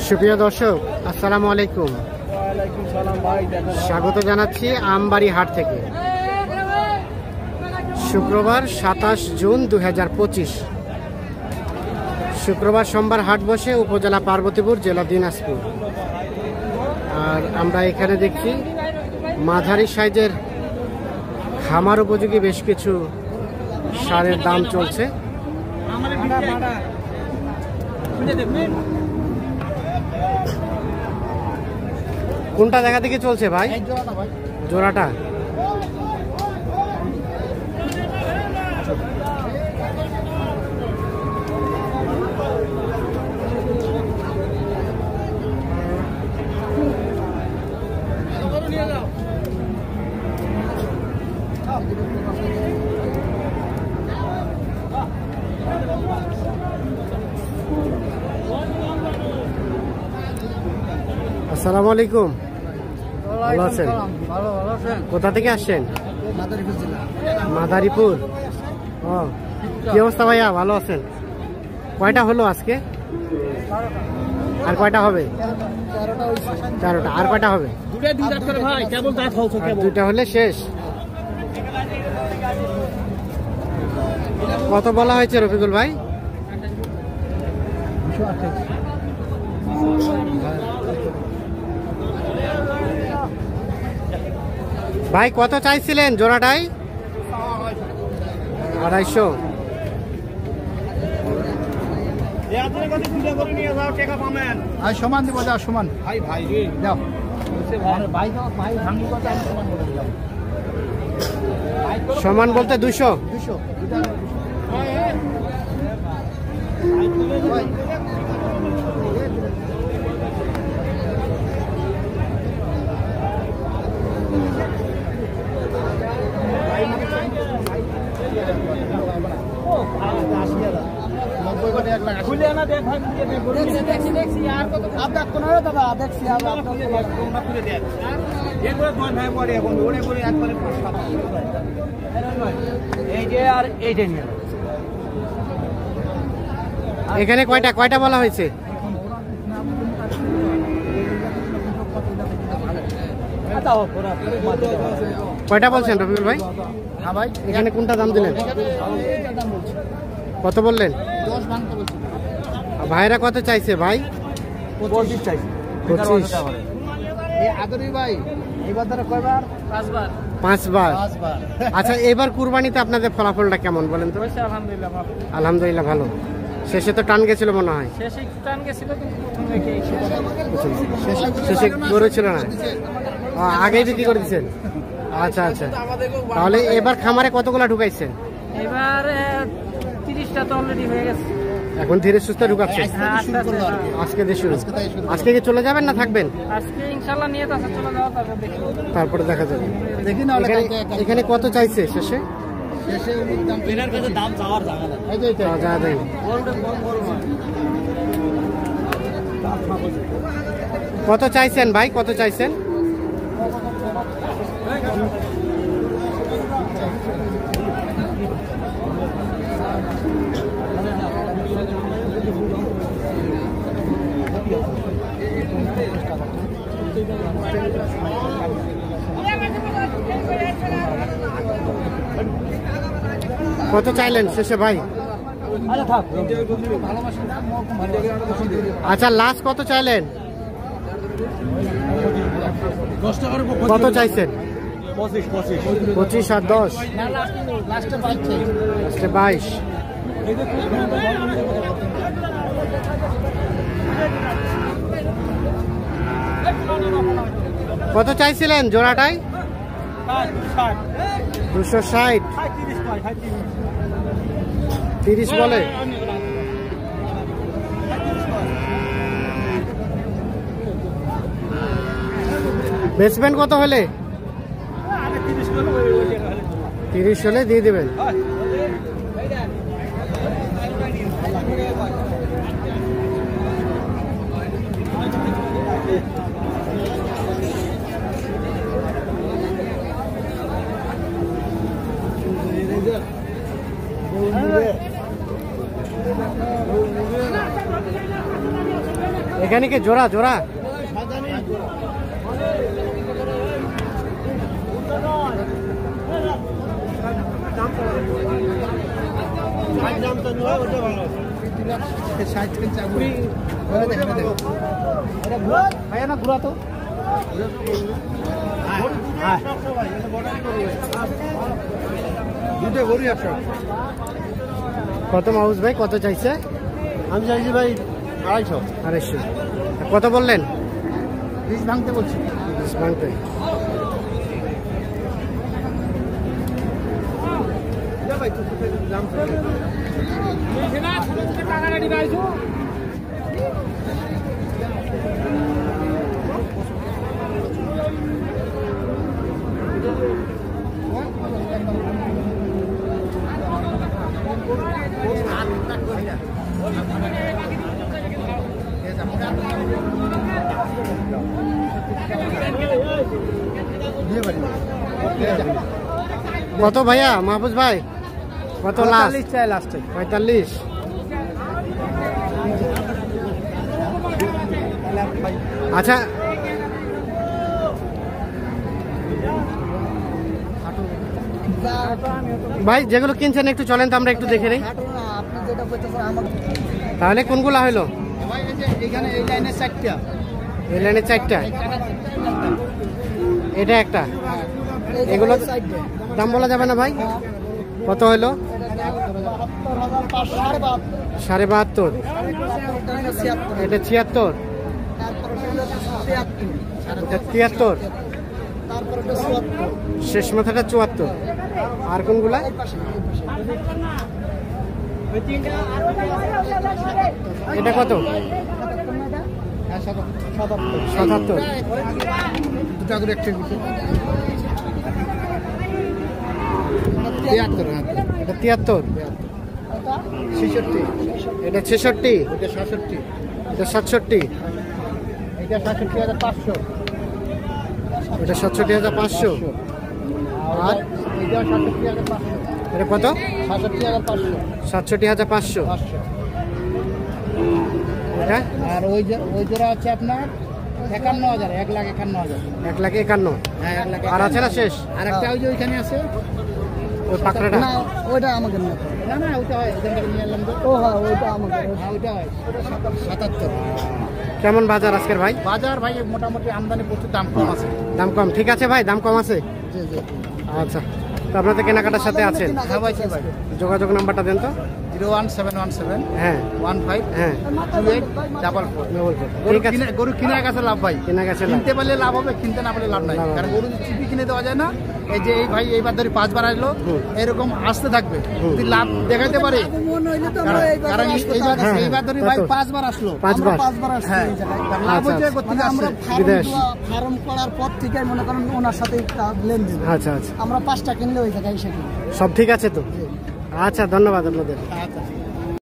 সুপ্রিয় দর্শক, আসসালামু আলাইকুম। স্বাগত জানাচ্ছি আমবাড়ি হাট থেকে। শুক্রবার 27 জুন 2025, শুক্রবার সোমবার হাট বসে উপজেলা পার্বতীপুর, জেলা দিনাজপুর। আর আমরা এখানে দেখছি মাঝারি সাইজের খামার উপযোগী বেশ কিছু সারের দাম চলছে। কোনটা দেখা দেখি চলছে ভাই? জোড়াটা আসসালামু আলাইকুম। ভালো আছেন? কোথা থেকে আসছেন? মাদারীপুর। ও, কি অবস্থা ভাইয়া? ভালো আছেন? কয়টা হলো আজকে? আর কয়টা হবে? 4টা। আর কয়টা হবে? দুটা হলে শেষ। কত বলা হয়েছে রফিকুল ভাই? ভাই কত চাইছিলেন জোড়াটাই? 250। সমান দিব, যাও সমান। যাও সমান বলতে 200। এখানে কয়টা বলা হয়েছে? কয়টা বলছেন রফিকুল ভাই? হ্যাঁ ভাই, এখানে কোনটা দাম দিলেন? কত বললেন? 10 ভাঙতে বলছি। ভাইরা কত চাইছে ভাই? 25 চাইছি। 25। এই আদরি ভাই এবার ধরে কয়বার? 5 বার। 5 বার। আচ্ছা, এবার কুরবানিতে আপনাদের ফলাফলটা কেমন বলেন তো? আলহামদুলিল্লাহ ভালো। আলহামদুলিল্লাহ ভালো। শেষে তো টান গেছিল মনে হয়। শেষে টান গেছিল, কিন্তু প্রথমে শেষে গরু ছিল না, আগেই বিক্রি করে দিচ্ছেন। আচ্ছা আচ্ছা, তাহলে এবার খামারে কতগুলা ঢুকাইছেন? এবার 30টা তো অলরেডি হয়ে গেছে। এখন ধীরে সুস্থে ঢুকাচ্ছেন? আজকে দিয়ে শুরু। আজকে কি চলে যাবেন না থাকবেন? আজকে ইনশাআল্লাহ নিয়ত আছে চলে যাওয়া, তারপরে দেখা যাবে। এখানে কত চাইছে শেষে? কত চাইছেন ভাই? কত চাইছেন? কত চাইলেন শেষে ভাই? আচ্ছা, লাস্ট কত চাইলেন? কত চাইছেন? 25 আর 10, লাস্টে 22। কত চাইছিলেন জোড়াটাই? 260। 30 বলে। বেসমেন্ট কত হলে? 30 হলে দিয়ে দেবেন। এখানে কি জোড়া জোড়া? কত মাউস ভাই, কত চাইছে? আমি চাইছি ভাই 250। 250। কত বললেন? বীজ ভাঙতে বলছি। ভাঙতে কত ভাইয়া মাহফুজ ভাই? কত লাস্ট? 45 চাই লাস্টে। 45। আচ্ছা ভাই, যেগুলো কিনছেন একটু চলেন তো আমরা একটু দেখে নেই। তাহলে কোনগুলা হইলো? এখানে এই লাইনে 4টা। এই লাইনে 4টা, এটা একটা। এগুলো দাম বলা যাবে না ভাই? কত হইলো? 72.5। এটা 76। এটা 73। শেষ মাথাটা 74। আর কোনগুলা? এটা কত? 77। দুটা করে একটা এটা 73। 66। এটা 66। এটা 67। এটা 67। এটা 67,500। এটা 67,500। আর এটা 67,500। এটা কত? 67,500। 67,500। এটা আর ওই জোড়া আছে আপনার 51,000। 1,51,000। 1,51,000। হ্যাঁ 1,51,000। আর আছে না শেষ? আর একটা ওই যে ওইখানে আছে, ওই পাকড়াটা? না ওইটা আমাকে না, না না ওইটা হয়, ওখান থেকে নিয়ে এলাম তো। ও হ্যাঁ ওইটা আমাকে, হ্যাঁ ওইটা হয় 77। কেমন বাজার আজকের ভাই? বাজার ভাই মোটামুটি আমদানি প্রচুর, দাম কম আছে। দাম কম, ঠিক আছে ভাই, দাম কম আছে। জি জি। আচ্ছা, তো আপনাদের কেনাকাটার সাথে আছেন? হ্যাঁ ভাই ভাই। যোগাযোগ নাম্বারটা দেন তো। 01717 হ্যাঁ 15 হ্যাঁ 2844। ঠিক আছে, গরু কিনা গেছে লাভ ভাই, কেনা গেছে লাভ। কিনতে পারলে লাভ হবে, কিনতে না পারলে লাভ নাই। লাভ হবে। কারণ গরু চিপি কিনে দেওয়া যায় না। এই যে এই ভাই এইবার ধরে 5 বার আসলো, এরকম আসতে থাকবে। যদি লাভ দেখাইতে পারে, কারণ এইবার ধরে ভাই 5 বার আসলো, 5 বার। হ্যাঁ লাভ আচ্ছা, হচ্ছে করতে আমরা বিদেশ। ফার্ম করার পর থেকে মনে করেন ওনার সাথে লেনদেন। আচ্ছা আচ্ছা, আমরা 5টা কিনলে ওই জায়গায় এসে কিনি। সব ঠিক আছে তো? আচ্ছা, ধন্যবাদ আপনাদের। আচ্ছা।